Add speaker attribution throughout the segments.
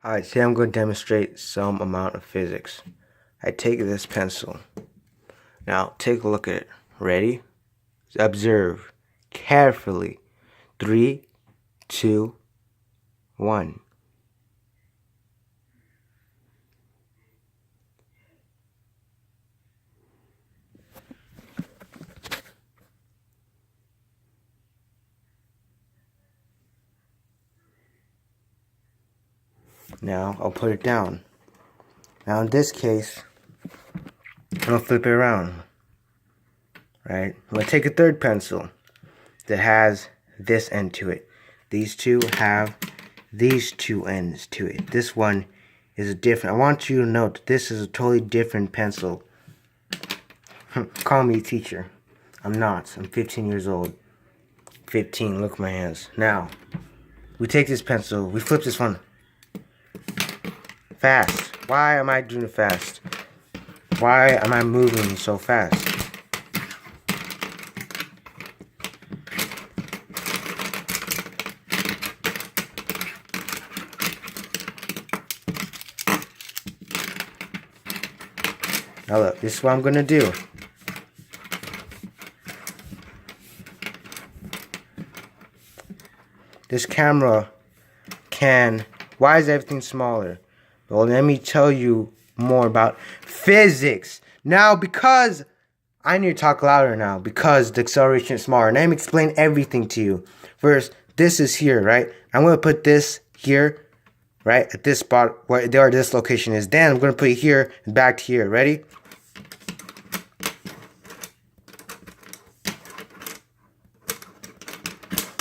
Speaker 1: Alright, today I'm going to demonstrate some amount of physics. I take this pencil. Now, take a look at it. Ready? Observe carefully. 3, 2, 1. Now, I'll put it down. Now, in this case, I'm going to flip it around. Right? I'm going to take a third pencil that has this end to it. These two have these two ends to it. This one is different. I want you to note this is a totally different pencil. Call me a teacher. I'm not. I'm 15 years old. 15. Look at my hands. Now, we take this pencil. We flip this one. Fast. Why am I doing it fast? Why am I moving so fast? Now look, this is what I'm gonna do. This camera can... Why is everything smaller? Well, let me tell you more about physics. Now, because I need to talk louder now, because the acceleration is smaller. And let me explain everything to you. First, this is here, right? I'm going to put this here, right? At this spot where this location is. Then I'm going to put it here and back to here. Ready?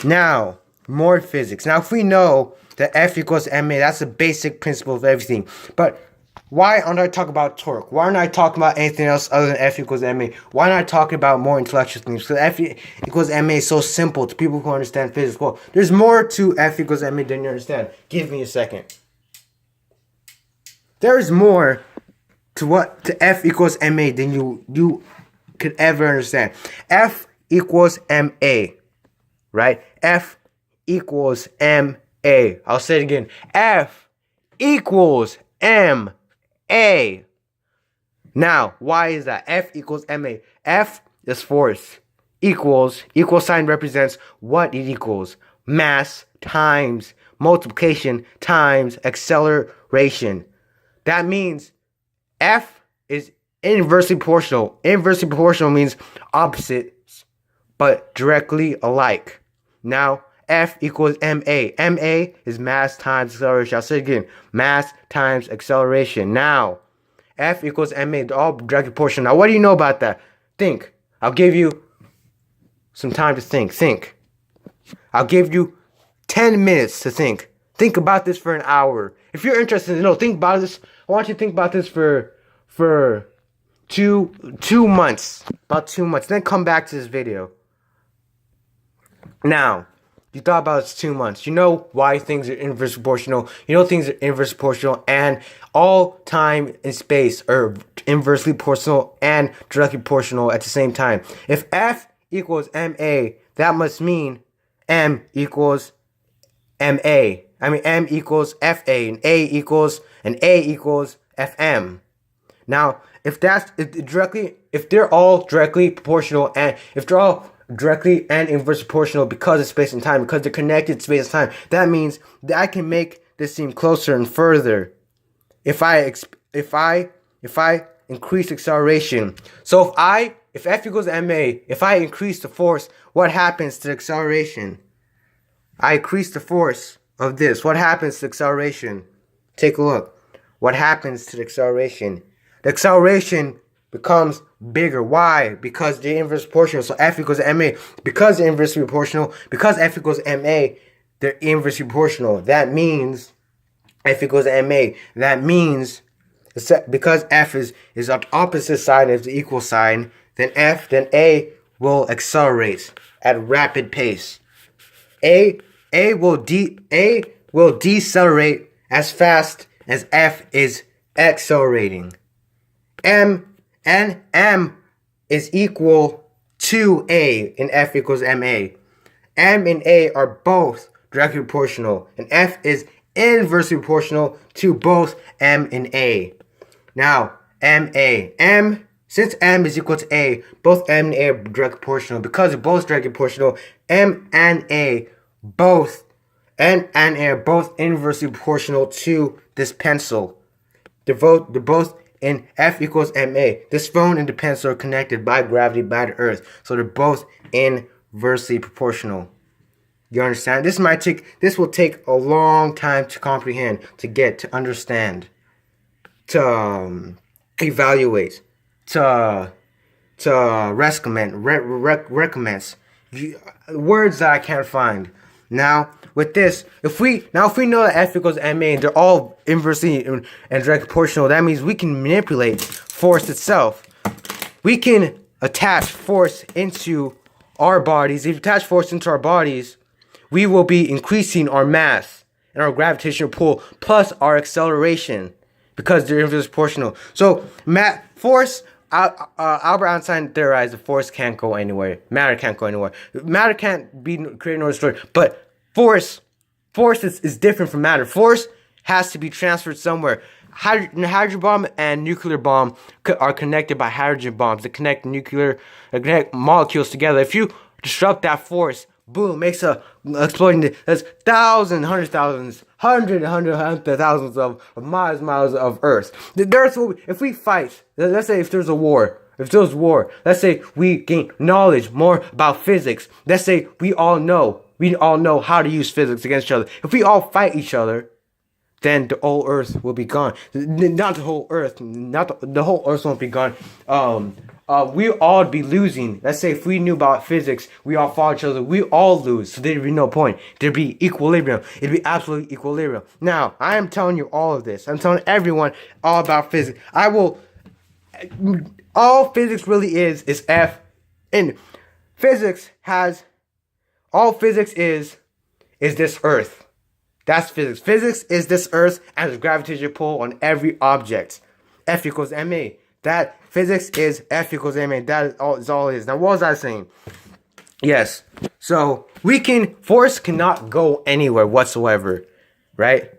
Speaker 1: Now, more physics. Now, if we know that F equals ma, that's the basic principle of everything. But why aren't I talking about torque? Why aren't I talking about anything else other than F equals ma? Why not talking about more intellectual things? Because F equals ma is so simple to people who understand physics. Well, there's more to F equals ma than you understand. Give me a second. There's more to F equals ma than you could ever understand. F equals ma, right? F equals ma. I'll say it again. F equals ma. Now, why is that? F equals ma. F is force. Equal sign represents what it equals. Mass times multiplication times acceleration. That means F is inversely proportional. Inversely proportional means opposites, but directly alike. Now, F equals ma. Ma is mass times acceleration. I'll say it again. Mass times acceleration. Now, F equals ma. They're all directly proportional. Now, what do you know about that? Think. I'll give you some time to think. Think. I'll give you 10 minutes to think. Think about this for an hour. If you're interested to know, think about this. I want you to think about this for 2 months. About 2 months. Then come back to this video. Now, you thought about it 2 months. You know why things are inversely proportional. You know things are inversely proportional, and all time and space are inversely proportional and directly proportional at the same time. If F equals ma, that must mean m equals ma. I mean m equals fa, and a equals fm. Now, if they're all directly proportional, and if they're all directly and inversely proportional because of space and time, because they're connected to space and time, that means that I can make this seem closer and further if I increase acceleration. So if F equals ma, if I increase the force, what happens to the acceleration? I increase the force of this. What happens to the acceleration? Take a look. What happens to the acceleration? The acceleration becomes bigger. Why? Because they're inversely proportional. So F equals ma. Because they're inversely proportional, because F equals ma, they're inversely proportional. That means F equals ma. That means because F is on the opposite side of the equal sign, then A will accelerate at a rapid pace. A will decelerate as fast as F is accelerating. M is equal to A in F equals ma. M and A are both directly proportional, and F is inversely proportional to both M and A. Now, since M is equal to A, both M and A are directly proportional. Because they're both directly proportional, M and A are both inversely proportional to this pencil. They're both in F equals MA. This phone and the pencil are connected by gravity by the earth. So they're both inversely proportional. You understand? This will take a long time to comprehend, to understand, to evaluate, to recommend words that I can't find. Now, with this, if we know that F equals ma and they're all inversely and directly proportional, that means we can manipulate force itself. We can attach force into our bodies. If we attach force into our bodies, we will be increasing our mass and our gravitational pull plus our acceleration because they're inversely proportional. So, force. Albert Einstein theorized that force can't go anywhere. Matter can't go anywhere. Matter can't be created nor destroyed. But force is different from matter. Force has to be transferred somewhere. Hydrogen bomb and nuclear bomb are connected by hydrogen bombs. They connect molecules together. If you disrupt that force, boom, makes a exploding. That's thousands, hundreds of thousands of miles of Earth. The Earth will, if we fight, let's say if there's war, let's say we gain knowledge more about physics. Let's say we all know how to use physics against each other. If we all fight each other, then the whole Earth will be gone. Not the whole Earth. The whole Earth won't be gone. We all be losing. Let's say if we knew about physics, we all fought each other, we all lose. So there'd be no point. There'd be equilibrium. It'd be absolute equilibrium. Now, I am telling you all of this. I'm telling everyone all about physics. All physics really is F. And all physics is this Earth. That's physics. Physics is this Earth and there's gravitational pull on every object. F equals ma. That physics is F equals ma. That is all it is. Now, what was I saying? Yes. So force cannot go anywhere whatsoever, right?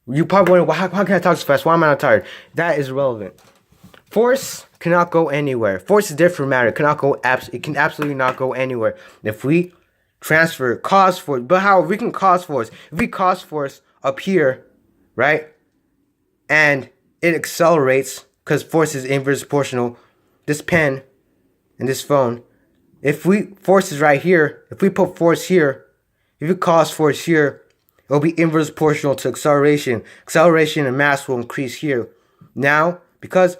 Speaker 1: You probably wonder, well, how can I talk so fast? Why am I not tired? That is irrelevant. Force cannot go anywhere. Force is different from matter. It can absolutely not go anywhere. If we cause force, but how we can cause force? If we cause force up here, right, and it accelerates because force is inversely proportional. This pen and this phone, force is right here. If we put force here, if we cause force here, it will be inversely proportional to acceleration. Acceleration and mass will increase here. Now, because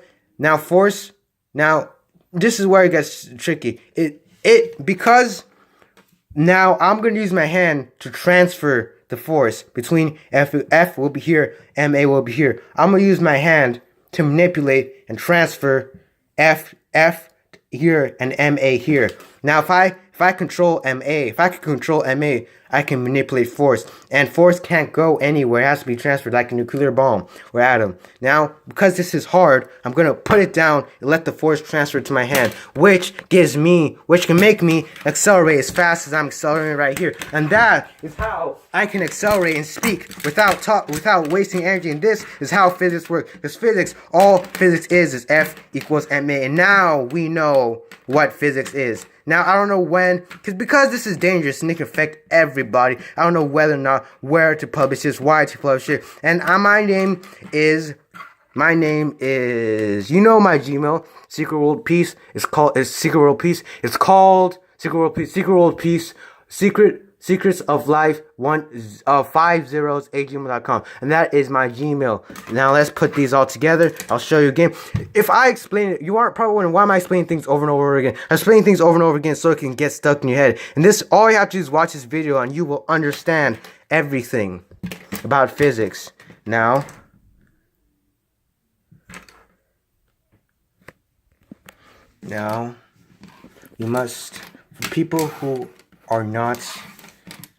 Speaker 1: this is where it gets tricky. Because now I'm going to use my hand to transfer the force between F will be here, MA will be here. I'm going to use my hand to manipulate and transfer F here and MA here. Now if I control MA, if I can control MA, I can manipulate force. And force can't go anywhere. It has to be transferred like a nuclear bomb or atom. Now, because this is hard, I'm going to put it down and let the force transfer to my hand, which can make me accelerate as fast as I'm accelerating right here. And that is how I can accelerate and speak without wasting energy. And this is how physics works. Because all physics is F equals ma. And now we know what physics is. Now, I don't know when, because this is dangerous and it can affect everybody. I don't know whether or not where to publish this, why to publish it. And my name is, you know my Gmail, Secret World Peace. It's Secret World Peace. It's called Secret World Peace. Secret World Peace. Secrets of Life 50@gmail.com, and that is my Gmail. Now let's put these all together. I'll show you again. If I explain it, you aren't probably wondering why am I explaining things over and over again. I'm explaining things over and over again so it can get stuck in your head. And all you have to do is watch this video, and you will understand everything about physics. Now, you must, for people who are not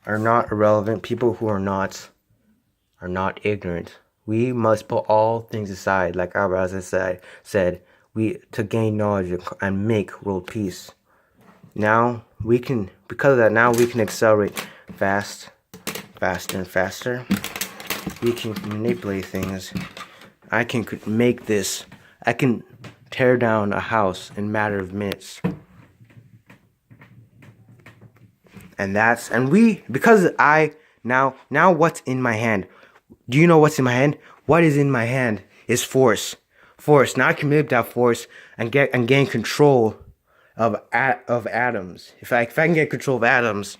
Speaker 1: irrelevant, people who are not ignorant, we must put all things aside, like Albert Einstein said, to gain knowledge and make world peace. Now because of that, now we can accelerate faster and faster. we can manipulate things. I can make this. I can tear down a house in a matter of minutes. Because now what's in my hand? Do you know what's in my hand? What is in my hand is force. Force. Now I can manipulate that force and gain control of atoms. If I can get control of atoms,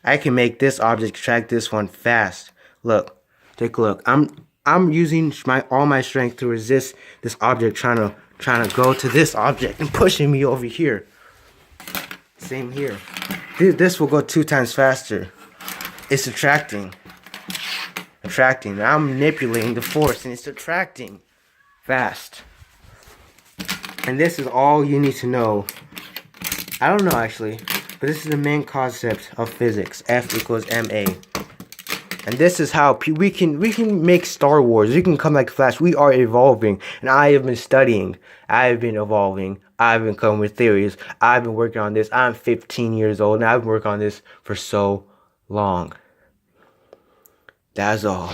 Speaker 1: I can make this object attract this one fast. Look, take a look. I'm using all my strength to resist this object trying to go to this object and pushing me over here. Same here. This will go 2 times faster. It's attracting. I'm manipulating the force and it's attracting fast. And this is all you need to know. I don't know actually, but this is the main concept of physics. F equals ma. And this is how we can make Star Wars. We can come like Flash. We are evolving, and I have been studying. I have been evolving. I've been coming with theories. I've been working on this. I'm 15 years old, and I've been working on this for so long. That's all.